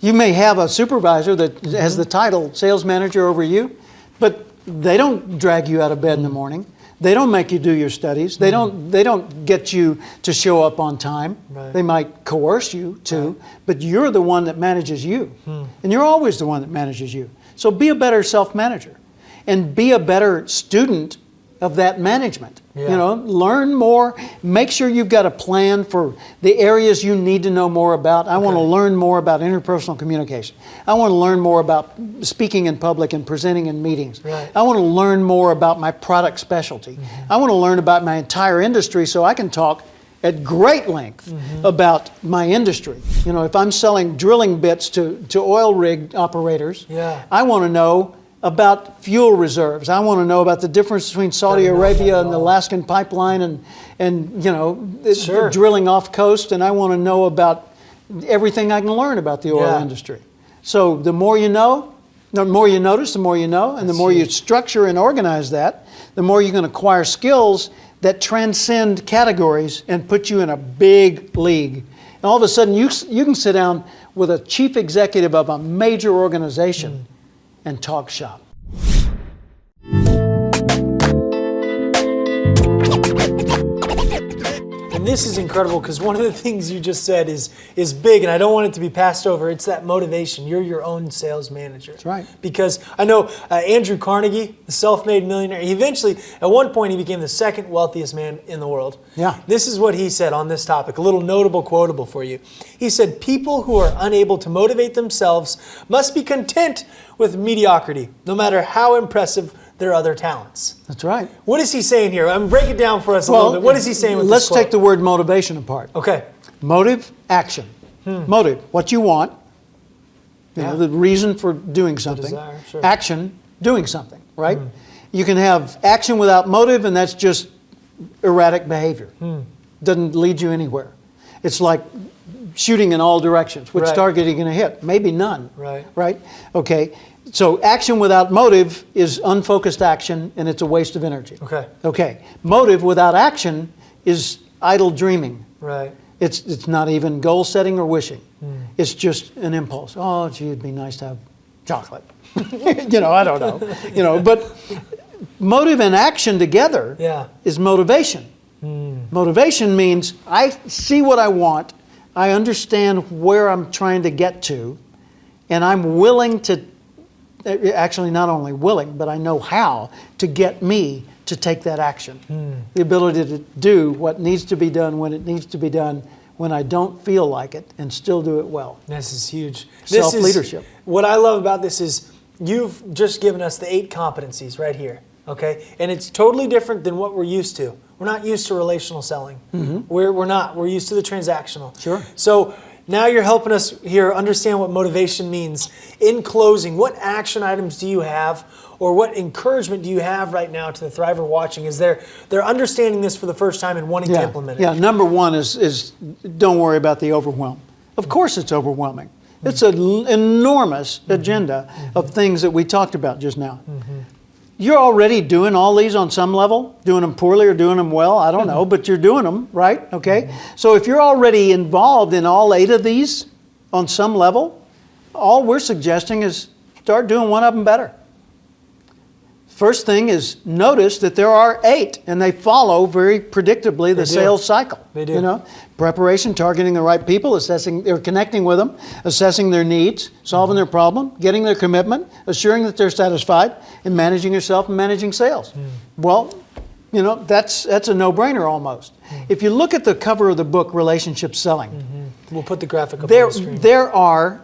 You may have a supervisor that has the title sales manager over you, but they don't drag you out of bed in the morning. They don't make you do your studies. They don't get you to show up on time. Right. They might coerce you to, but you're the one that manages you. And you're always the one that manages you. So be a better self-manager and be a better student of that management. Yeah. Learn more. Make sure you've got a plan for the areas you need to know more about. I want to learn more about interpersonal communication. I want to learn more about speaking in public and presenting in meetings. Right. I want to learn more about my product specialty. I want to learn about my entire industry so I can talk at great length about my industry. If I'm selling drilling bits to oil rig operators, I want to know about fuel reserves. I want to know about the difference between Saudi Arabia and the Alaskan pipeline and drilling off coast, and I want to know about everything I can learn about the oil industry. So the more you know, the more you notice, the more you know, and the more you structure and organize that, the more you can acquire skills that transcend categories and put you in a big league. And all of a sudden you can sit down with a chief executive of a major organization and talk shop. And this is incredible because one of the things you just said is big, and I don't want it to be passed over. It's that motivation. You're your own sales manager. That's right. Because I know Andrew Carnegie, the self-made millionaire, he eventually, at one point, he became the second wealthiest man in the world. Yeah. This is what he said on this topic, a little notable quotable for you. He said, people who are unable to motivate themselves must be content with mediocrity, no matter how impressive their other talents. That's right. What is he saying here? Break it down for us a little bit. What is he saying with let's this quote? take the word motivation apart. Okay. Motive, action. Motive, what you want, the reason for doing something. desire, sure. Action, doing something, right? You can have action without motive, and that's just erratic behavior. Doesn't lead you anywhere. It's like shooting in all directions. Which Right. target are you going to hit? Maybe none. Right. Right? Okay. So action without motive is unfocused action, and it's a waste of energy. Okay. Okay. Motive without action is idle dreaming. Right. It's not even goal setting or wishing. It's just an impulse. Oh, gee, it'd be nice to have chocolate. I don't know. But motive and action together is motivation. Motivation means I see what I want, I understand where I'm trying to get to, and I'm willing to, actually not only willing, but I know how to get me to take that action. The ability to do what needs to be done when it needs to be done, when I don't feel like it, and still do it well. This is huge. Self-leadership. What I love about this is you've just given us the 8 competencies right here, okay? And it's totally different than what we're used to. We're not used to relational selling. We're not. We're used to the transactional. Sure. So now you're helping us here understand what motivation means. In closing, what action items do you have, or what encouragement do you have right now to the Thriver watching? Is they're understanding this for the first time and wanting to implement it? Yeah, number one is don't worry about the overwhelm. Of course it's overwhelming. It's an enormous agenda of things that we talked about just now. You're already doing all these on some level, doing them poorly or doing them well, I don't know, but you're doing them, right? Okay? So if you're already involved in all 8 of these on some level, all we're suggesting is start doing one of them better. First thing is notice that there are 8, and they follow very predictably the sales cycle. They do. Preparation, targeting the right people, assessing or connecting with them, assessing their needs, solving their problem, getting their commitment, assuring that they're satisfied, and managing yourself and managing sales. Well, that's a no-brainer almost. If you look at the cover of the book, Relationship Selling, We'll put the graphic up on the screen. there are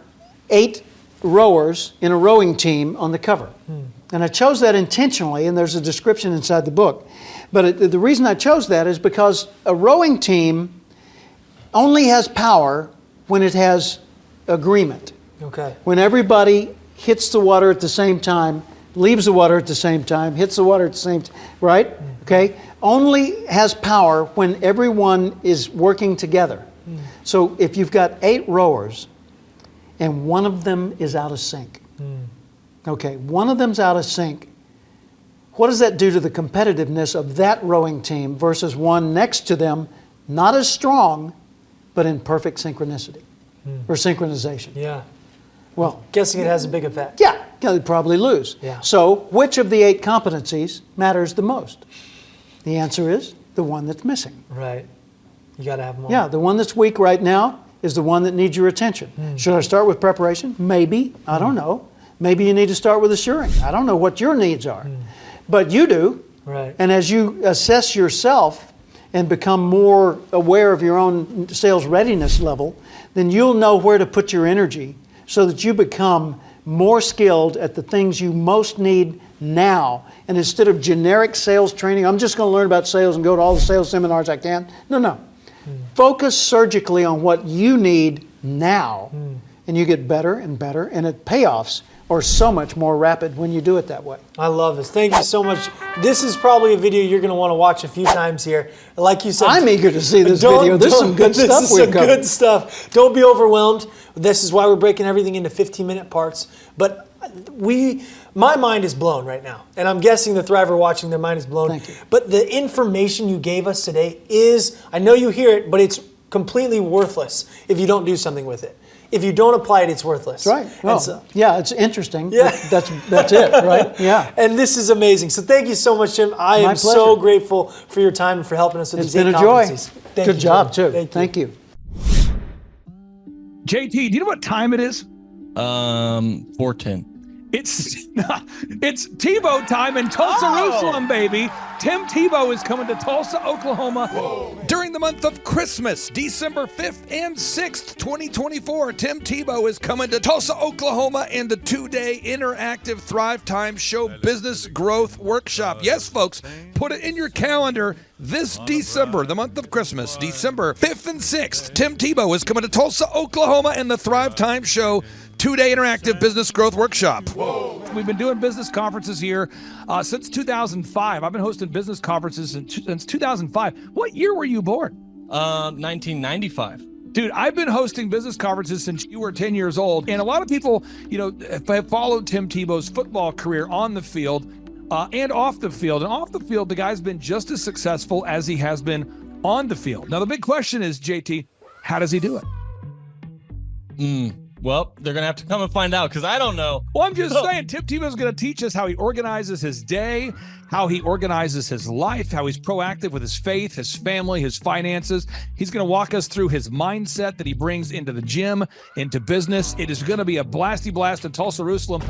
8 rowers in a rowing team on the cover. And I chose that intentionally, and there's a description inside the book. But the reason I chose that is because a rowing team only has power when it has agreement. Okay. When everybody hits the water at the same time, leaves the water at the same time, hits the water at the same time, right? Okay? Only has power when everyone is working together. So if you've got 8 rowers and one of them is out of sync, okay, one of them's out of sync, what does that do to the competitiveness of that rowing team versus one next to them, not as strong, but in perfect synchronicity or synchronization? Yeah. Well, Guessing it has a big effect. yeah, they'd probably lose. Yeah. So which of the 8 competencies matters the most? The answer is the one that's missing. Right. You got to have them all. Yeah, the one that's weak right now is the one that needs your attention. Should I start with preparation? Maybe. I don't know. Maybe you need to start with assuring. I don't know what your needs are. But you do. Right. And as you assess yourself and become more aware of your own sales readiness level, then you'll know where to put your energy so that you become more skilled at the things you most need now. And instead of generic sales training, I'm just going to learn about sales and go to all the sales seminars I can. No. Focus surgically on what you need now, and you get better and better, and it payoffs are so much more rapid when you do it that way. I love this. Thank you so much. This is probably a video you're going to want to watch a few times here. Like you said, I'm eager to see this video. This is some good stuff This is some good stuff. Don't be overwhelmed. This is why we're breaking everything into 15-minute parts. But my mind is blown right now. And I'm guessing the Thriver watching, their mind is blown. Thank you. But the information you gave us today is, I know you hear it, but it's completely worthless if you don't do something with it. If you don't apply it, it's worthless. Right. Well, So, yeah, it's interesting. Yeah. But that's it, right? Yeah. and this is amazing. So thank you so much, Jim. I am My so pleasure. grateful for your time and for helping us with It's these been 8 a joy. competencies. Thank Good you, job, Jim. too. Thank you. JT, do you know what time it is? 4:10. It's Tebow time in Tulsa, Jerusalem, baby. Tim Tebow is coming to Tulsa, Oklahoma. During the month of Christmas, December 5th and 6th, 2024, Tim Tebow is coming to Tulsa, Oklahoma in the 2-day interactive Thrivetime Show Business Growth Workshop. Yes, folks, put it in your calendar. This December, the month of Christmas, December 5th and 6th, Tim Tebow is coming to Tulsa, Oklahoma in the Thrivetime Show 2-day interactive business growth workshop. We've been doing business conferences here since 2005. I've been hosting business conferences since 2005. What year were you born? 1995. Dude, I've been hosting business conferences since you were 10 years old. And a lot of people, have followed Tim Tebow's football career on the field and off the field. And off the field, the guy's been just as successful as he has been on the field. Now, the big question is, JT, how does he do it? Well, they're going to have to come and find out because I don't know. Well, I'm just saying, Tim Tebow's going to teach us how he organizes his day, how he organizes his life, how he's proactive with his faith, his family, his finances. He's going to walk us through his mindset that he brings into the gym, into business. It is going to be a blasty blast in Tulsa, Jerusalem.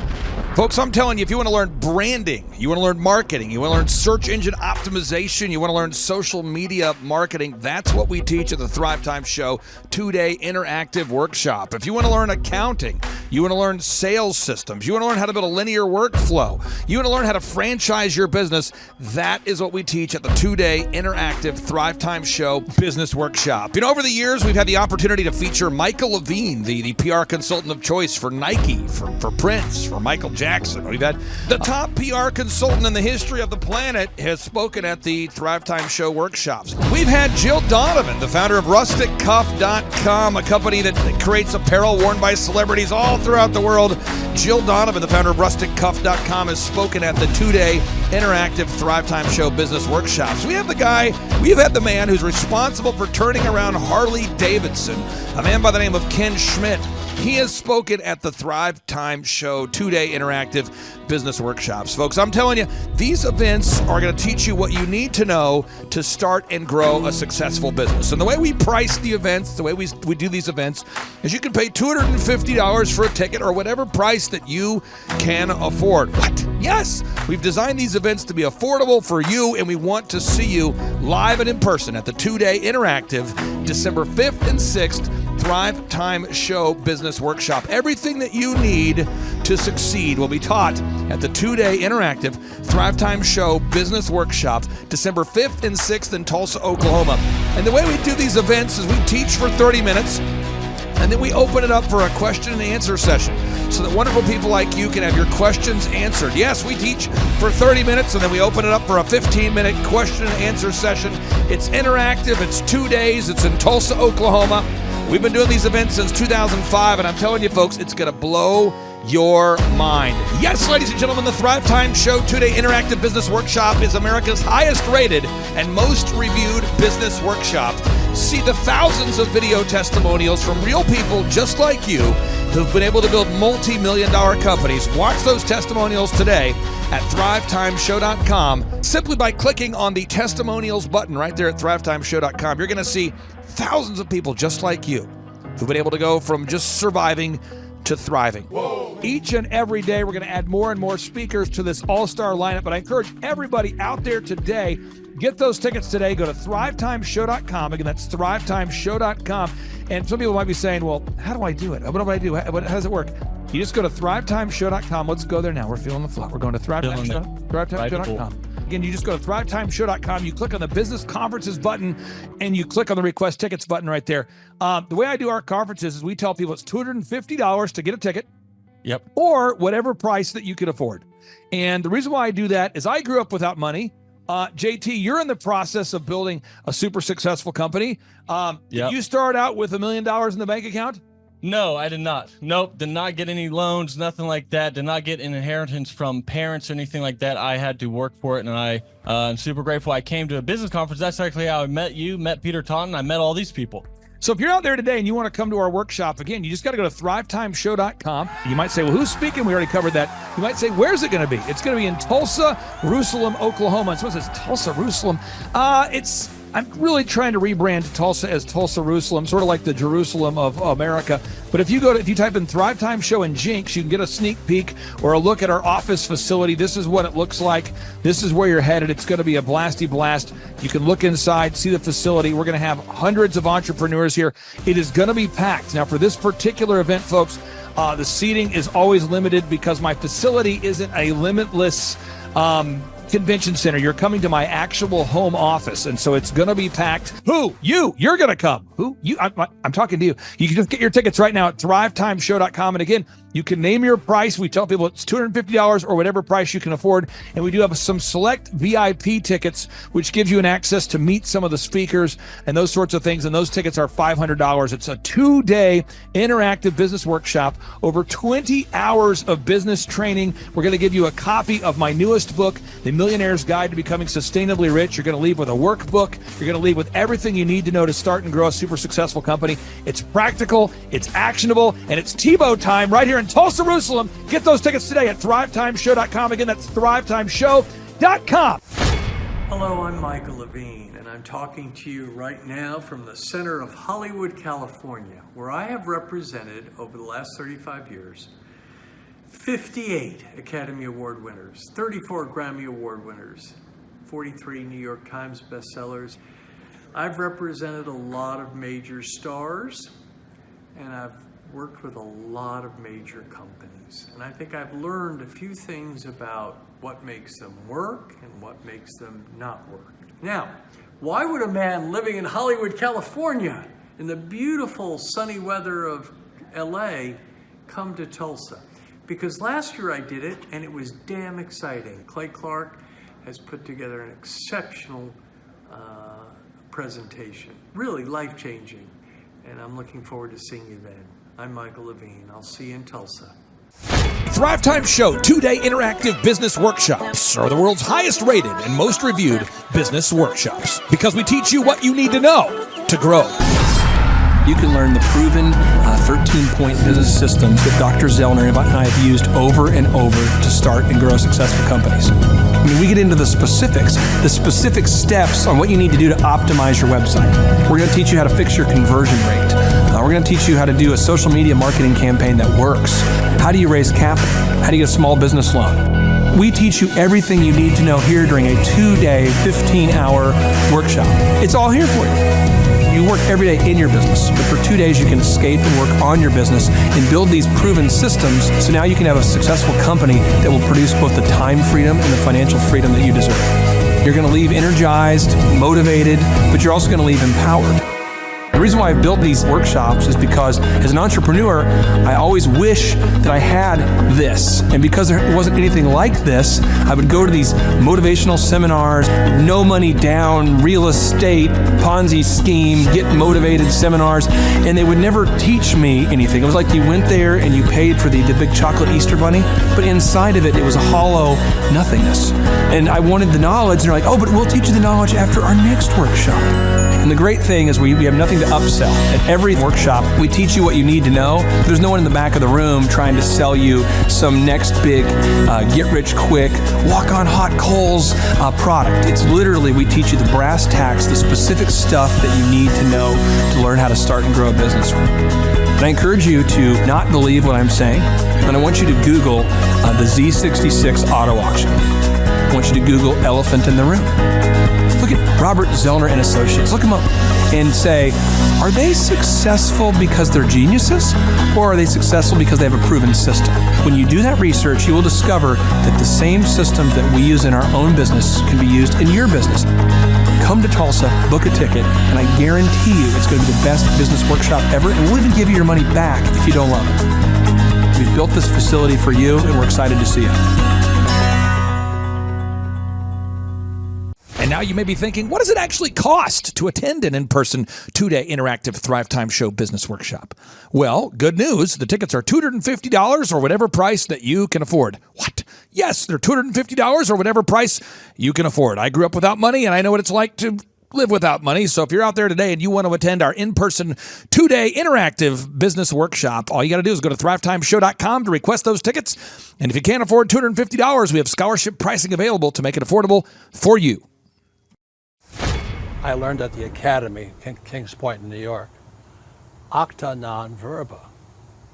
Folks, I'm telling you, if you want to learn branding, you want to learn marketing, you want to learn search engine optimization, you want to learn social media marketing, that's what we teach at the Thrivetime Show 2-day interactive workshop. If you want to learn accounting, you want to learn sales systems, you want to learn how to build a linear workflow, you want to learn how to franchise your business, that is what we teach at the 2-day interactive Thrivetime Show business workshop. Over the years, we've had the opportunity to feature Michael Levine, the PR consultant of choice for Nike, for Prince, for Michael Jackson. We've had the top PR consultant in the history of the planet has spoken at the Thrivetime Show workshops. We've had Jill Donovan, the founder of RusticCuff.com, a company that creates apparel worn by celebrities all throughout the world. Jill Donovan, the founder of RusticCuff.com, has spoken at the 2-day interactive Thrivetime Show business workshops. We have the man who's responsible for turning around Harley Davidson, a man by the name of Ken Schmidt. He has spoken at the Thrivetime Show 2-day interactive business workshops. Folks, I'm telling you, these events are going to teach you what you need to know to start and grow a successful business. And the way we price the events, the way we do these events, is you can pay $250 for a ticket or whatever price that you can afford. What? Yes, we've designed these events to be affordable for you, and we want to see you live and in person at the 2-day interactive December 5th and 6th Thrivetime Show Business Workshop. Everything that you need to succeed will be taught at the 2-day interactive Thrivetime Show Business Workshop, December 5th and 6th in Tulsa, Oklahoma. And the way we do these events is we teach for 30 minutes, and then we open it up for a question and answer session so that wonderful people like you can have your questions answered. Yes, we teach for 30 minutes, and then we open it up for a 15-minute question and answer session. It's interactive. It's 2 days. It's in Tulsa, Oklahoma. We've been doing these events since 2005, and I'm telling you, folks, it's going to blow your mind. Yes, ladies and gentlemen, the Thrivetime Show 2-day interactive business workshop is America's highest rated and most reviewed business workshop. See the thousands of video testimonials from real people just like you who've been able to build multi-million-dollar companies. Watch those testimonials today at thrivetimeshow.com. Simply by clicking on the testimonials button right there at thrivetimeshow.com, you're going to see thousands of people just like you who've been able to go from just surviving to thriving. Whoa. Each and every day, we're going to add more and more speakers to this all-star lineup, but I encourage everybody out there today, get those tickets today. Go to thrivetimeshow.com. Again, that's thrivetimeshow.com. And some people might be saying, well, how do I do it? What do I do? How does it work? You just go to thrivetimeshow.com. Let's go there now. We're feeling the flow. We're going to thrivetimeshow.com. Again, you just go to thrivetimeshow.com. You click on the business conferences button, and you click on the request tickets button right there. The way I do our conferences is we tell people it's $250 to get a ticket. Yep. Or whatever price that you can afford. And the reason why I do that is I grew up without money. JT, you're in the process of building a super successful company. Did you start out with $1 million in the bank account? No, I did not. Nope, did not get any loans, nothing like that. Did not get an inheritance from parents or anything like that. I had to work for it, and I'm super grateful. I came to a business conference. That's actually how I met you, met Peter Taunton. I met all these people. So if you're out there today and you want to come to our workshop, again, you just got to go to thrivetimeshow.com. You might say, well, who's speaking? We already covered that. You might say, where's it going to be? It's going to be in Tulsa, Jerusalem, Oklahoma. And so it says Tulsa, Jerusalem. I'm really trying to rebrand Tulsa as Tulsa, Jerusalem, sort of like the Jerusalem of America. But if you type in Thrivetime Show and Jinx, you can get a sneak peek or a look at our office facility. This is what it looks like. This is where you're headed. It's going to be a blasty blast. You can look inside, see the facility. We're going to have hundreds of entrepreneurs here. It is going to be packed. Now, for this particular event, folks, the seating is always limited because my facility isn't a limitless convention center. You're coming to my actual home office, and so it's going to be packed. Who? You're going to come. Who? You? I'm talking to you. You can just get your tickets right now at thrivetimeshow.com. And again, You can name your price. We tell people it's $250 or whatever price you can afford. And we do have some select VIP tickets, which gives you an access to meet some of the speakers and those sorts of things. And those tickets are $500. It's a 2-day interactive business workshop, over 20 hours of business training. We're going to give you a copy of my newest book, The Millionaire's Guide to Becoming Sustainably Rich. You're going to leave with a workbook. You're going to leave with everything you need to know to start and grow a super successful company. It's practical, it's actionable, and it's Tebow time right here in Tulsa, Jerusalem. Get those tickets today at thrivetimeshow.com. Again, that's thrivetimeshow.com. Hello, I'm Michael Levine, and I'm talking to you right now from the center of Hollywood, California, where I have represented over the last 35 years 58 Academy Award winners, 34 Grammy Award winners, 43 New York Times bestsellers. I've represented a lot of major stars, and I've worked with a lot of major companies. And I think I've learned a few things about what makes them work and what makes them not work. Now, why would a man living in Hollywood, California, in the beautiful sunny weather of LA, come to Tulsa? Because last year I did it, and it was damn exciting. Clay Clark has put together an exceptional presentation, really life-changing, and I'm looking forward to seeing you then. I'm Michael Levine. I'll see you in Tulsa. Thrivetime Show 2-day interactive business workshops are the world's highest rated and most reviewed business workshops because we teach you what you need to know to grow. You can learn the proven 13-point business systems that Dr. Zellner and I have used over and over to start and grow successful companies. I mean, we get into the specific steps on what you need to do to optimize your website. We're going to teach you how to fix your conversion rate. We're going to teach you how to do a social media marketing campaign that works. How do you raise capital? How do you get a small business loan? We teach you everything you need to know here during a 2-day, 15-hour workshop. It's all here for you. You work every day in your business, but for 2 days you can escape and work on your business and build these proven systems so now you can have a successful company that will produce both the time freedom and the financial freedom that you deserve. You're going to leave energized, motivated, but you're also going to leave empowered. The reason why I've built these workshops is because as an entrepreneur, I always wish that I had this. And because there wasn't anything like this, I would go to these motivational seminars, no money down, real estate, Ponzi scheme, get motivated seminars, and they would never teach me anything. It was like you went there and you paid for the big chocolate Easter bunny, but inside of it, it was a hollow nothingness. And I wanted the knowledge, and they're like, oh, but we'll teach you the knowledge after our next workshop. And the great thing is we have nothing to upsell. At every workshop, we teach you what you need to know. There's no one in the back of the room trying to sell you some next big get-rich-quick, walk-on-hot coals product. It's literally, we teach you the brass tacks, the specific stuff that you need to know to learn how to start and grow a business. And I encourage you to not believe what I'm saying, and I want you to Google the Z66 auto auction. I want you to Google elephant in the room. Look at Robert Zellner and Associates. Look them up and say, are they successful because they're geniuses, or are they successful because they have a proven system? When you do that research, you will discover that the same systems that we use in our own business can be used in your business. Come to Tulsa, book a ticket, and I guarantee you it's going to be the best business workshop ever, and we'll even give you your money back if you don't love it. We've built this facility for you, and we're excited to see you. And now you may be thinking, what does it actually cost to attend an in-person 2-day interactive Thrivetime Show business workshop? Well, good news. The tickets are $250 or whatever price that you can afford. What? Yes, they're $250 or whatever price you can afford. I grew up without money, and I know what it's like to live without money. So if you're out there today and you want to attend our in-person 2-day interactive business workshop, all you got to do is go to thrivetimeshow.com to request those tickets. And if you can't afford $250, we have scholarship pricing available to make it affordable for you. I learned at the Academy in Kings Point in New York. Acta non verba.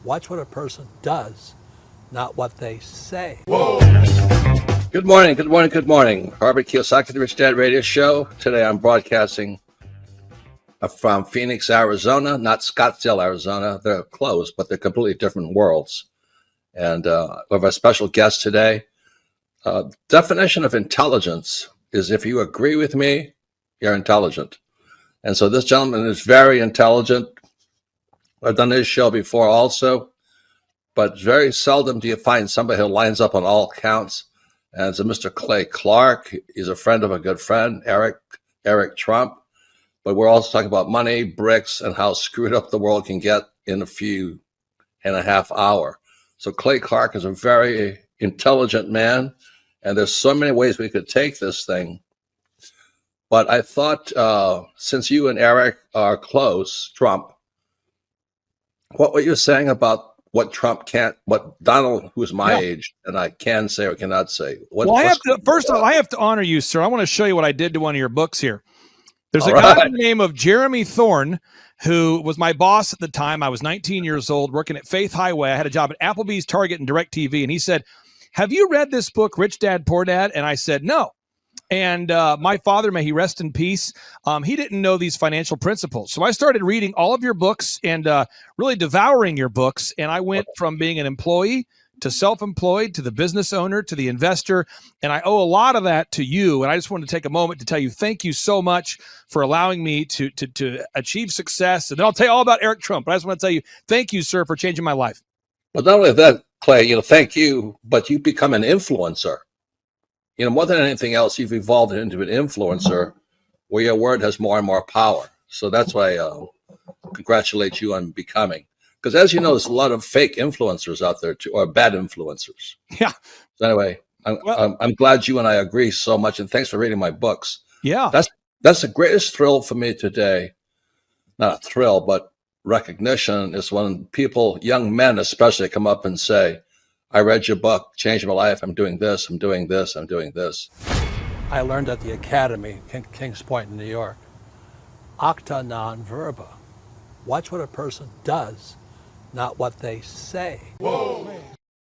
Watch what a person does, not what they say. Whoa. Good morning, good morning, good morning. Robert Kiyosaki, the Rich Dad Radio Show. Today I'm broadcasting from Phoenix, Arizona, not Scottsdale, Arizona. They're close, but they're completely different worlds. And we have a special guest today. Definition of intelligence is if you agree with me, you're intelligent. And so this gentleman is very intelligent. I've done his show before also, but very seldom do you find somebody who lines up on all counts. And it's a Mr. Clay Clark. He's a friend of a good friend, Eric Trump. But we're also talking about money, bricks, and how screwed up the world can get in a few and a half hour. So Clay Clark is a very intelligent man, and there's so many ways we could take this thing. But I thought, since you and Eric are close, Trump, what were you saying about what Trump can't, what Donald, who's my age, and I can say or cannot say? Well, first of all, I have to honor you, sir. I want to show you what I did to one of your books here. There's a guy by the name of Jeremy Thorne, who was my boss at the time. I was 19 years old, working at Faith Highway. I had a job at Applebee's, Target, and DirecTV. And he said, "Have you read this book, Rich Dad, Poor Dad?" And I said, "No." And my father, may he rest in peace, he didn't know these financial principles. So I started reading all of your books and really devouring your books. And I went from being an employee to self-employed, to the business owner, to the investor. And I owe a lot of that to you. And I just wanted to take a moment to tell you, thank you so much for allowing me to achieve success. And then I'll tell you all about Eric Trump. But I just want to tell you, thank you, sir, for changing my life. But not only that, Clay, thank you, but you become an influencer. More than anything else, you've evolved into an influencer where your word has more and more power. So that's why I congratulate you on becoming. Because as you know, there's a lot of fake influencers out there too, or bad influencers. Yeah. So anyway, I'm glad you and I agree so much, and thanks for reading my books. Yeah. That's the greatest thrill for me today. Not a thrill, but recognition is when people, young men especially, come up and say, "I read your book, changed my life. I'm doing this, I'm doing this, I'm doing this." I learned at the Academy, Kings Point in New York, acta non verba. Watch what a person does, not what they say. Whoa.